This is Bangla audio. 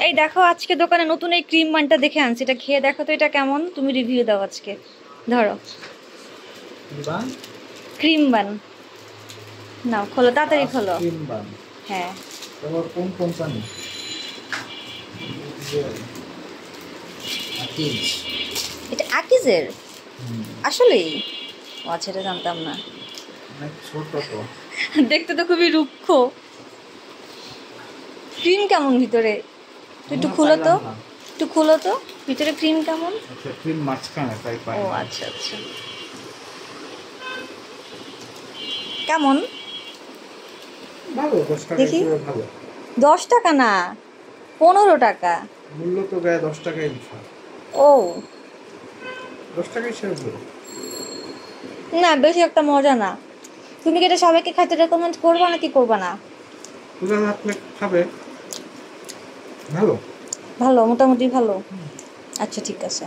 এই দেখো আজকে দোকানে নতুন এই ক্রিম বানটা দেখে আনছি, এটা খেয়ে দেখো তো এটা কেমন, তুমি রিভিউ দাও আজকে। ধরো ক্রিম বান, নাও খোলো তাড়াতাড়ি খোলো। ক্রিম বান, হ্যাঁ তারপর কোন কোম্পানি? আকিজ। এটা আকিজের আসলেই? ও আচ্ছা, এটা জানতাম না। অনেক ছোট তো, দেখতে তো খুবই রুক্ষ। ক্রিম কেমন ভিতরে? তুই একটু খুলো তো, একটু খুলো তো ভিতরে ক্রিম কেমন। আচ্ছা ক্রিম মাঝখানে তাই পাই। ও আচ্ছা আচ্ছা, কেমন ভালো, 10 টাকা দেখি। হিসেবে ভালো। 10 টাকা না, 15 টাকা। মূল্য তো গায়ে 10 টাকাই লিখা। ও 10 টাকা হিসেবে ভালো। না, বেশি একটা মজা না। তুমি কি এটা সবাইকে খাইতে রেকমেন্ড করবা নাকি করবা না? পূজা রাখলে খাবে, ভালো। ভালো, মোটামুটি ভালো। আচ্ছা ঠিক আছে।